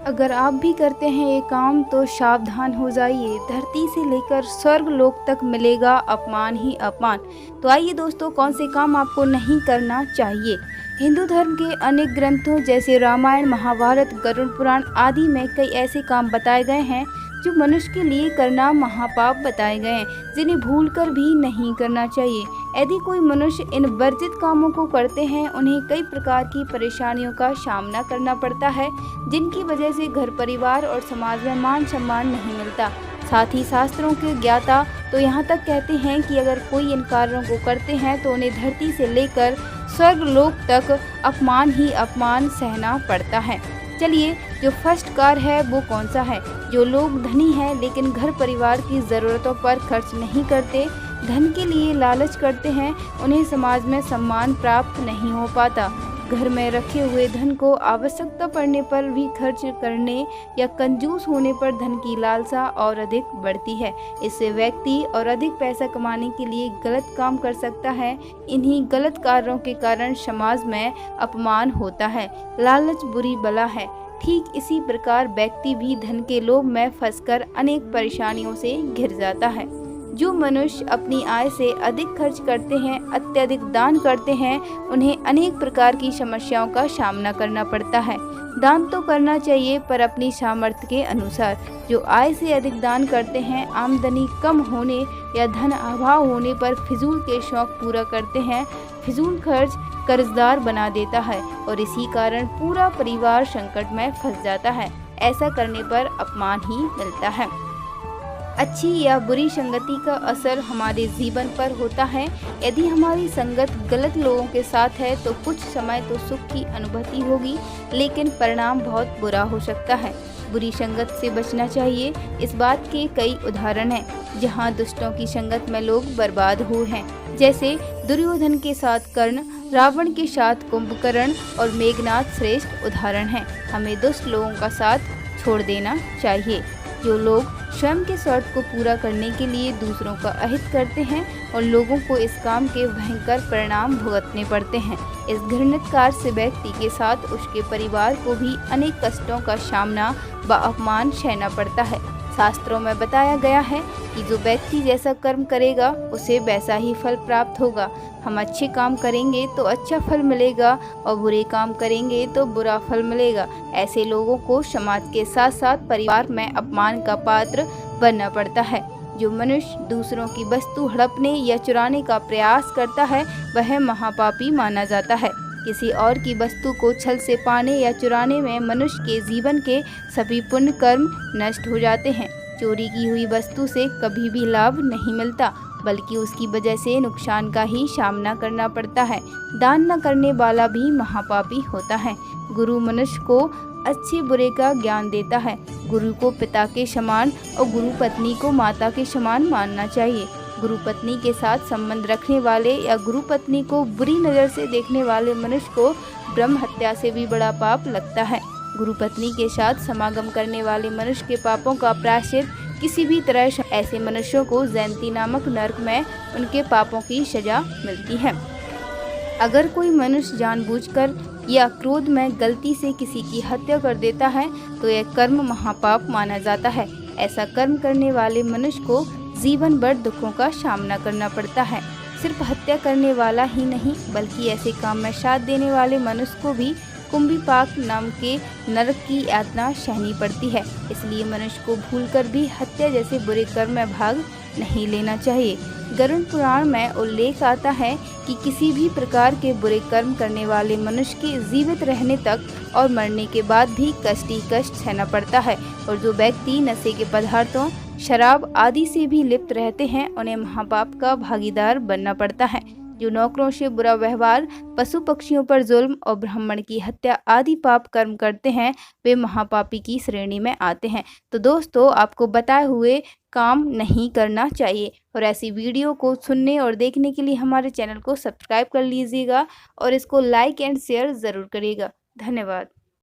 अगर आप भी करते हैं ये काम तो सावधान हो जाइए, धरती से लेकर स्वर्ग लोक तक मिलेगा अपमान ही अपमान। तो आइए दोस्तों, कौन से काम आपको नहीं करना चाहिए। हिंदू धर्म के अनेक ग्रंथों जैसे रामायण, महाभारत, गरुड़ पुराण आदि में कई ऐसे काम बताए गए हैं जो मनुष्य के लिए करना महापाप बताए गए हैं, जिन्हें भूलकर भी नहीं करना चाहिए। यदि कोई मनुष्य इन वर्जित कामों को करते हैं, उन्हें कई प्रकार की परेशानियों का सामना करना पड़ता है, जिनकी वजह से घर परिवार और समाज में मान सम्मान नहीं मिलता। साथ ही शास्त्रों के ज्ञाता तो यहाँ तक कहते हैं कि अगर कोई इन कार्यों को करते हैं तो उन्हें धरती से लेकर स्वर्ग लोक तक अपमान ही अपमान सहना पड़ता है। चलिए, जो फर्स्ट कार्य है वो कौन सा है। जो लोग धनी हैं लेकिन घर परिवार की ज़रूरतों पर खर्च नहीं करते, धन के लिए लालच करते हैं, उन्हें समाज में सम्मान प्राप्त नहीं हो पाता। घर में रखे हुए धन को आवश्यकता पड़ने पर भी खर्च करने या कंजूस होने पर धन की लालसा और अधिक बढ़ती है। इससे व्यक्ति और अधिक पैसा कमाने के लिए गलत काम कर सकता है। इन्हीं गलत कार्यों के कारण समाज में अपमान होता है। लालच बुरी बला है। ठीक इसी प्रकार व्यक्ति भी धन के लोभ में फंसकर अनेक परेशानियों से घिर जाता है। जो मनुष्य अपनी आय से अधिक खर्च करते हैं, अत्यधिक दान करते हैं, उन्हें अनेक प्रकार की समस्याओं का सामना करना पड़ता है। दान तो करना चाहिए पर अपनी सामर्थ्य के अनुसार। जो आय से अधिक दान करते हैं, आमदनी कम होने या धन अभाव होने पर फिजूल के शौक पूरा करते हैं। फिजूल खर्च कर्जदार बना देता है और इसी कारण पूरा परिवार संकट में फंस जाता है। ऐसा करने पर अपमान ही मिलता है। अच्छी या बुरी संगति का असर हमारे जीवन पर होता है। यदि हमारी संगत गलत लोगों के साथ है तो कुछ समय तो सुख की अनुभूति होगी, लेकिन परिणाम बहुत बुरा हो सकता है। बुरी संगत से बचना चाहिए। इस बात के कई उदाहरण हैं जहां दुष्टों की संगत में लोग बर्बाद हुए हैं, जैसे दुर्योधन के साथ कर्ण, रावण के साथ कुंभकर्ण और मेघनाद श्रेष्ठ उदाहरण हैं। हमें दुष्ट लोगों का साथ छोड़ देना चाहिए। जो लोग स्वयं के स्वार्थ को पूरा करने के लिए दूसरों का अहित करते हैं और लोगों को इस काम के भयंकर परिणाम भुगतने पड़ते हैं। इस घृणित कार्य से व्यक्ति के साथ उसके परिवार को भी अनेक कष्टों का सामना व अपमान सहना पड़ता है। शास्त्रों में बताया गया है कि जो व्यक्ति जैसा कर्म करेगा उसे वैसा ही फल प्राप्त होगा। हम अच्छे काम करेंगे तो अच्छा फल मिलेगा और बुरे काम करेंगे तो बुरा फल मिलेगा। ऐसे लोगों को समाज के साथ साथ परिवार में अपमान का पात्र बनना पड़ता है। जो मनुष्य दूसरों की वस्तु हड़पने या चुराने का प्रयास करता है वह महापापी माना जाता है। किसी और की वस्तु को छल से पाने या चुराने में मनुष्य के जीवन के सभी पुण्य कर्म नष्ट हो जाते हैं। चोरी की हुई वस्तु से कभी भी लाभ नहीं मिलता, बल्कि उसकी वजह से नुकसान का ही सामना करना पड़ता है। दान न करने वाला भी महापापी होता है। गुरु मनुष्य को अच्छे बुरे का ज्ञान देता है। गुरु को पिता के समान और गुरु पत्नी को माता के समान मानना चाहिए। गुरु पत्नी के साथ संबंध रखने वाले या गुरु पत्नी को बुरी नज़र से देखने वाले मनुष्य को ब्रह्म हत्या से भी बड़ा पाप लगता है। गुरु पत्नी के साथ समागम करने वाले मनुष्य के पापों का प्रायश्चित किसी भी तरह ऐसे मनुष्यों को जयंती नामक नरक में उनके पापों की सजा मिलती है। अगर कोई मनुष्य जानबूझकर या क्रोध में गलती से किसी की हत्या कर देता है तो यह कर्म महापाप माना जाता है। ऐसा कर्म करने वाले मनुष्य को जीवन भर दुखों का सामना करना पड़ता है। सिर्फ हत्या करने वाला ही नहीं, बल्कि ऐसे काम में साथ देने वाले मनुष्य को भी कुंभीपाक नाम के नरक की यातना सहनी पड़ती है। इसलिए मनुष्य को भूलकर भी हत्या जैसे बुरे कर्म में भाग नहीं लेना चाहिए। गरुड़ पुराण में उल्लेख आता है कि किसी भी प्रकार के बुरे कर्म करने वाले मनुष्य के जीवित रहने तक और मरने के बाद भी कष्ट ही कष्ट सहना पड़ता है। और जो व्यक्ति नशे के पदार्थों, शराब आदि से भी लिप्त रहते हैं, उन्हें महापाप का भागीदार बनना पड़ता है। जो नौकरों से बुरा व्यवहार, पशु पक्षियों पर जुल्म और ब्राह्मण की हत्या आदि पाप कर्म करते हैं, वे महापापी की श्रेणी में आते हैं। तो दोस्तों, आपको बताए हुए काम नहीं करना चाहिए। और ऐसी वीडियो को सुनने और देखने के लिए हमारे चैनल को सब्सक्राइब कर लीजिएगा और इसको लाइक एंड शेयर ज़रूर करिएगा। धन्यवाद।